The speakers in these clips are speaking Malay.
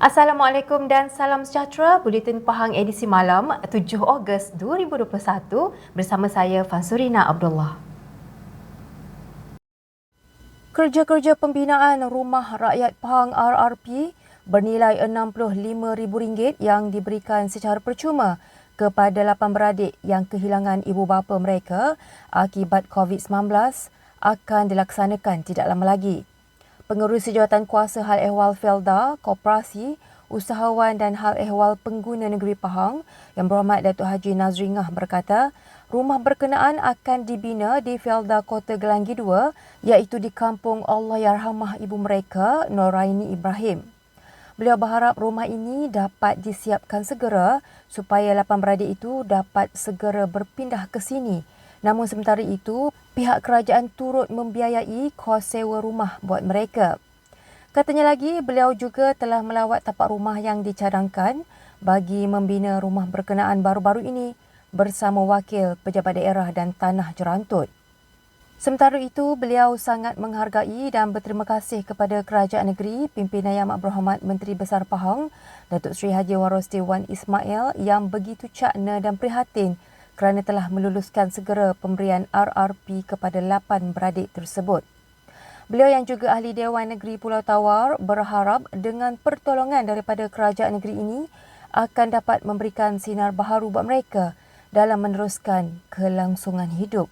Assalamualaikum dan salam sejahtera. Buletin Pahang edisi malam 7 Ogos 2021 bersama saya Fansurina Abdullah. Kerja-kerja pembinaan Rumah Rakyat Pahang RRP bernilai RM65,000 yang diberikan secara percuma kepada 8 beradik yang kehilangan ibu bapa mereka akibat COVID-19 akan dilaksanakan tidak lama lagi. Pengerusi Jawatan Kuasa Hal Ehwal Felda, Koperasi, Usahawan dan Hal Ehwal Pengguna Negeri Pahang Yang Berhormat Datuk Haji Nazringah berkata, rumah berkenaan akan dibina di Felda Kota Gelanggi 2 iaitu di kampung Allahyarhamah ibu mereka, Noraini Ibrahim. Beliau berharap rumah ini dapat disiapkan segera supaya 8 beradik itu dapat segera berpindah ke sini. Namun sementara itu, pihak kerajaan turut membiayai kos sewa rumah buat mereka. Katanya lagi, beliau juga telah melawat tapak rumah yang dicadangkan bagi membina rumah berkenaan baru-baru ini bersama Wakil Pejabat Daerah dan Tanah Jerantut. Sementara itu, beliau sangat menghargai dan berterima kasih kepada Kerajaan Negeri Pimpinan Yang Amat Berhormat Menteri Besar Pahang, Datuk Seri Haji Waros Dewan Ismail yang begitu cakna dan prihatin kerana telah meluluskan segera pemberian RRP kepada 8 beradik tersebut. Beliau yang juga Ahli Dewan Negeri Pulau Tawar berharap dengan pertolongan daripada kerajaan negeri ini akan dapat memberikan sinar baharu buat mereka dalam meneruskan kelangsungan hidup.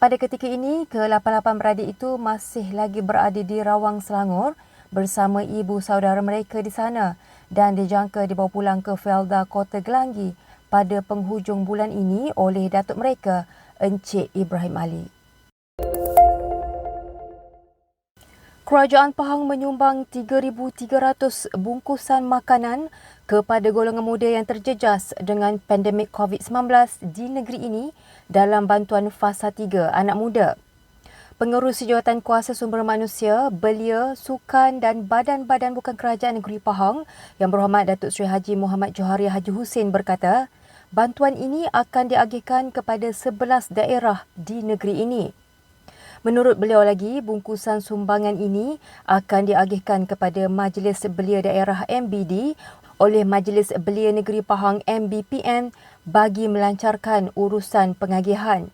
Pada ketika ini, ke-8 beradik itu masih lagi berada di Rawang Selangor bersama ibu saudara mereka di sana dan dijangka dibawa pulang ke Felda Kota Gelanggi pada penghujung bulan ini oleh datuk mereka, Encik Ibrahim Ali. Kerajaan Pahang menyumbang 3,300 bungkusan makanan kepada golongan muda yang terjejas dengan pandemik COVID-19 di negeri ini dalam bantuan Fasa 3 Anak Muda. Pengerusi Jawatan Kuasa Sumber Manusia, Belia, Sukan dan badan-badan bukan kerajaan negeri Pahang Yang Berhormat Datuk Seri Haji Muhammad Johari Haji Hussein berkata, bantuan ini akan diagihkan kepada 11 daerah di negeri ini. Menurut beliau lagi, bungkusan sumbangan ini akan diagihkan kepada Majlis Belia Daerah MBD oleh Majlis Belia Negeri Pahang MBPN bagi melancarkan urusan pengagihan.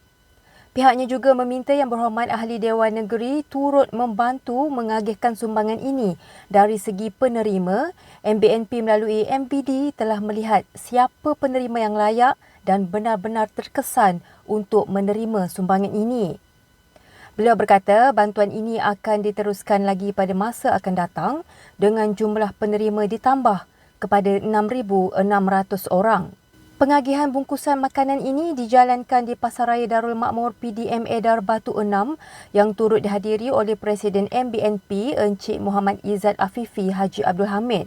Pihaknya juga meminta Yang Berhormat Ahli Dewan Negeri turut membantu mengagihkan sumbangan ini. Dari segi penerima, MBNP melalui MBD telah melihat siapa penerima yang layak dan benar-benar terkesan untuk menerima sumbangan ini. Beliau berkata bantuan ini akan diteruskan lagi pada masa akan datang dengan jumlah penerima ditambah kepada 6,600 orang. Pengagihan bungkusan makanan ini dijalankan di Pasaraya Darul Makmur PDM Edar Batu 6 yang turut dihadiri oleh Presiden MBNP Encik Muhammad Izzat Afifi Haji Abdul Hamid.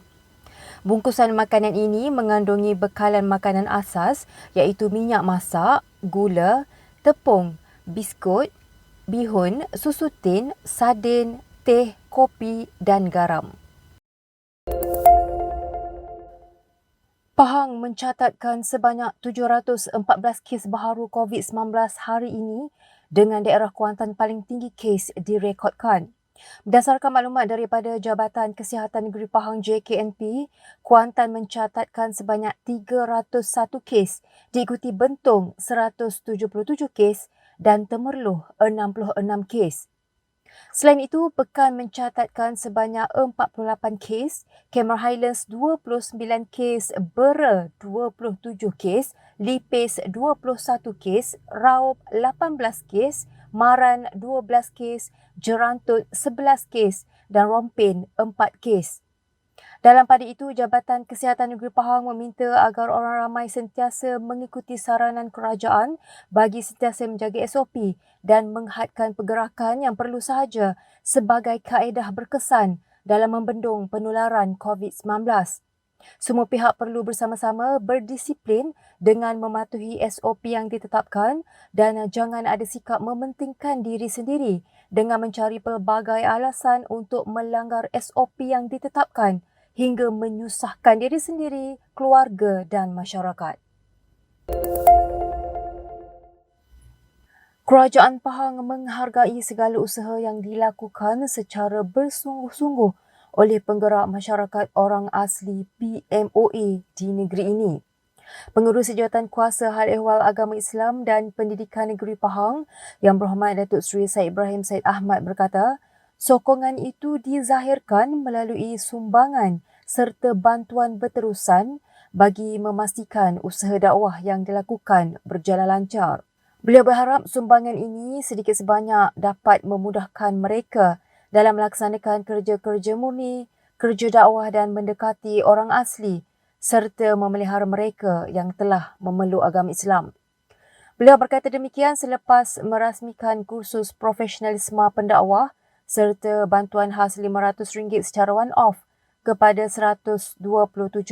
Bungkusan makanan ini mengandungi bekalan makanan asas iaitu minyak masak, gula, tepung, biskut, bihun, susu tin, sardin, teh, kopi dan garam. Pahang mencatatkan sebanyak 714 kes baharu COVID-19 hari ini dengan daerah Kuantan paling tinggi kes direkodkan. Berdasarkan maklumat daripada Jabatan Kesihatan Negeri Pahang JKNP, Kuantan mencatatkan sebanyak 301 kes, diikuti Bentong 177 kes dan Temerloh 66 kes. Selain itu, Pekan mencatatkan sebanyak 48 kes, Cameron Highlands 29 kes, Bera 27 kes, Lipis 21 kes, Raub 18 kes, Maran 12 kes, Jerantut 11 kes dan Rompin 4 kes. Dalam pada itu, Jabatan Kesihatan Negeri Pahang meminta agar orang ramai sentiasa mengikuti saranan kerajaan bagi sentiasa menjaga SOP dan menghadkan pergerakan yang perlu sahaja sebagai kaedah berkesan dalam membendung penularan COVID-19. Semua pihak perlu bersama-sama berdisiplin dengan mematuhi SOP yang ditetapkan dan jangan ada sikap mementingkan diri sendiri dengan mencari pelbagai alasan untuk melanggar SOP yang ditetapkan hingga menyusahkan diri sendiri, keluarga dan masyarakat. Kerajaan Pahang menghargai segala usaha yang dilakukan secara bersungguh-sungguh oleh penggerak masyarakat orang asli PMOA di negeri ini. Pengerusi Jawatan Kuasa Hal Ehwal Agama Islam dan Pendidikan Negeri Pahang Yang Berhormat Datuk Seri Said Ibrahim Said Ahmad berkata, sokongan itu dizahirkan melalui sumbangan serta bantuan berterusan bagi memastikan usaha dakwah yang dilakukan berjalan lancar. Beliau berharap sumbangan ini sedikit sebanyak dapat memudahkan mereka dalam melaksanakan kerja-kerja murni, kerja dakwah dan mendekati orang asli serta memelihara mereka yang telah memeluk agama Islam. Beliau berkata demikian selepas merasmikan kursus profesionalisme pendakwah serta bantuan khas RM500 secara one-off kepada 127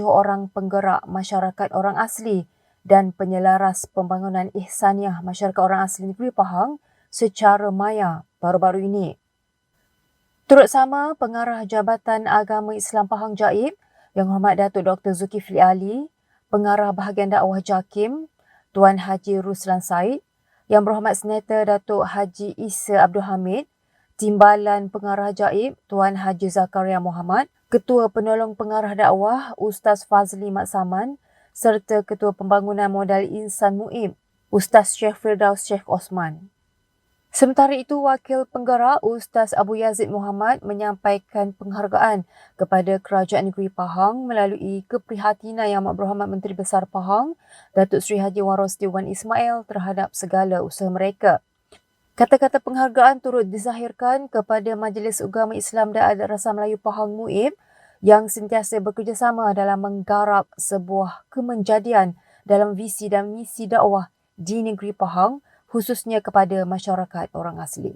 orang penggerak masyarakat orang asli dan penyelaras pembangunan ihsaniah masyarakat orang asli negeri Pahang secara maya baru-baru ini. Turut sama Pengarah Jabatan Agama Islam Pahang Jaib, Yang Hormat Datuk Dr. Zulkifli Ali, Pengarah Bahagian Dakwah JAKIM, Tuan Haji Ruslan Said, Yang Berhormat Senator Datuk Haji Isa Abdul Hamid, Timbalan Pengarah Jaib, Tuan Haji Zakaria Muhammad, Ketua Penolong Pengarah Dakwah, Ustaz Fazli Mat Saman, serta Ketua Pembangunan Modal Insan MUIB, Ustaz Syekh Firdaus Syekh Osman. Sementara itu, Wakil Penggerak Ustaz Abu Yazid Muhammad menyampaikan penghargaan kepada Kerajaan Negeri Pahang melalui keprihatinan Yang Amat Berhormat Menteri Besar Pahang, Datuk Seri Haji Wan Rosli Wan Ismail terhadap segala usaha mereka. Kata-kata penghargaan turut dizahirkan kepada Majlis Agama Islam dan Adat Rasa Melayu Pahang MUIB yang sentiasa bekerjasama dalam menggarap sebuah kemenjadian dalam visi dan misi dakwah di negeri Pahang, khususnya kepada masyarakat orang asli.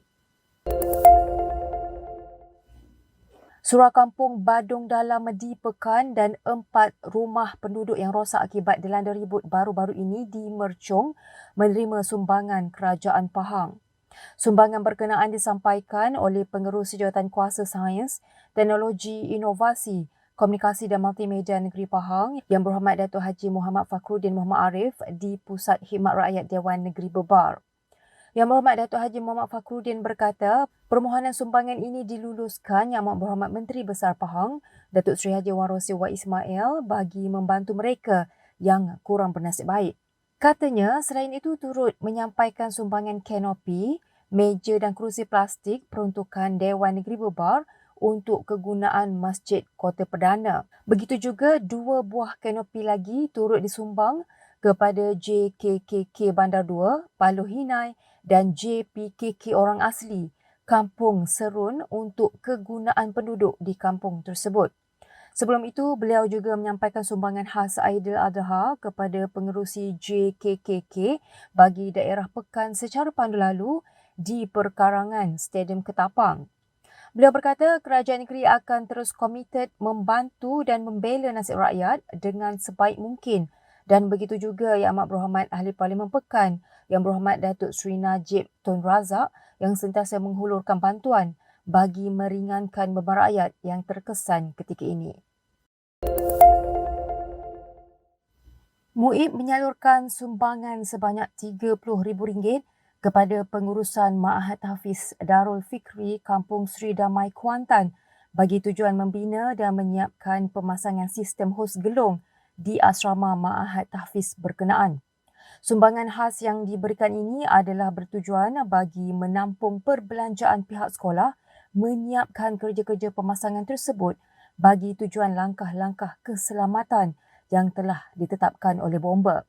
Surau Kampung Badung Dalam di Pekan dan 4 rumah penduduk yang rosak akibat dilanda ribut baru-baru ini di Merchong menerima sumbangan Kerajaan Pahang. Sumbangan berkenaan disampaikan oleh Pengerusi Jawatan Kuasa Sains, Teknologi, Inovasi, Komunikasi dan Multimedia Negeri Pahang Yang Berhormat Datuk Haji Muhammad Fakhruddin Muhammad Arif di Pusat Khidmat Rakyat Dewan Negeri Bebar. Yang Berhormat Datuk Haji Muhammad Fakhruddin berkata, permohonan sumbangan ini diluluskan Yang Amat Berhormat Menteri Besar Pahang, Datuk Seri Haji Wan Rosli Wan Ismail bagi membantu mereka yang kurang bernasib baik. Katanya, selain itu turut menyampaikan sumbangan kanopi, meja dan kerusi plastik peruntukan Dewan Negeri Bebar untuk kegunaan Masjid Kota Perdana. Begitu juga 2 buah kanopi lagi turut disumbang kepada JKKK Bandar 2, Paluh Hinai dan JPKK Orang Asli, Kampung Serun untuk kegunaan penduduk di kampung tersebut. Sebelum itu, beliau juga menyampaikan sumbangan khas Aidiladha kepada pengerusi JKKK bagi daerah Pekan secara pandu lalu di perkarangan Stadium Ketapang. Beliau berkata kerajaan negeri akan terus komited membantu dan membela nasib rakyat dengan sebaik mungkin dan begitu juga Yang Amat Berhormat Ahli Parlimen Pekan Yang Berhormat Datuk Seri Najib Tun Razak yang sentiasa menghulurkan bantuan bagi meringankan beban rakyat yang terkesan ketika ini. MUIB menyalurkan sumbangan sebanyak RM30,000 kepada pengurusan Ma'had Hafiz Darul Fikri Kampung Sri Damai Kuantan bagi tujuan membina dan menyiapkan pemasangan sistem hos gelung di asrama Ma'had Hafiz berkenaan. Sumbangan khas yang diberikan ini adalah bertujuan bagi menampung perbelanjaan pihak sekolah menyiapkan kerja-kerja pemasangan tersebut bagi tujuan langkah-langkah keselamatan yang telah ditetapkan oleh bomba.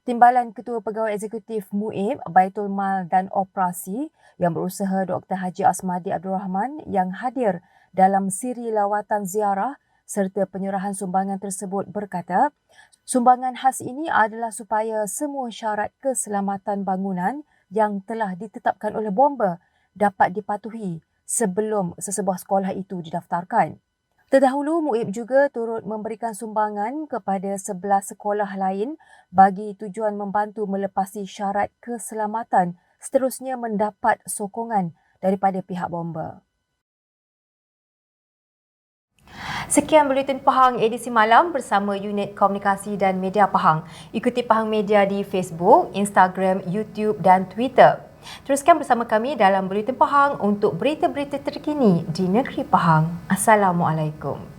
Timbalan Ketua Pegawai Eksekutif MUIB, Baitul Mal dan Operasi yang berusaha Dr. Haji Asmadi Abdul Rahman yang hadir dalam siri lawatan ziarah serta penyerahan sumbangan tersebut berkata, sumbangan khas ini adalah supaya semua syarat keselamatan bangunan yang telah ditetapkan oleh bomba dapat dipatuhi sebelum sesebuah sekolah itu didaftarkan. Terdahulu, MUIB juga turut memberikan sumbangan kepada 11 sekolah lain bagi tujuan membantu melepasi syarat keselamatan seterusnya mendapat sokongan daripada pihak bomba. Sekian Buletin Pahang edisi malam bersama Unit Komunikasi dan Media Pahang. Ikuti Pahang Media di Facebook, Instagram, YouTube dan Twitter. Teruskan bersama kami dalam Buletin Pahang untuk berita-berita terkini di negeri Pahang. Assalamualaikum.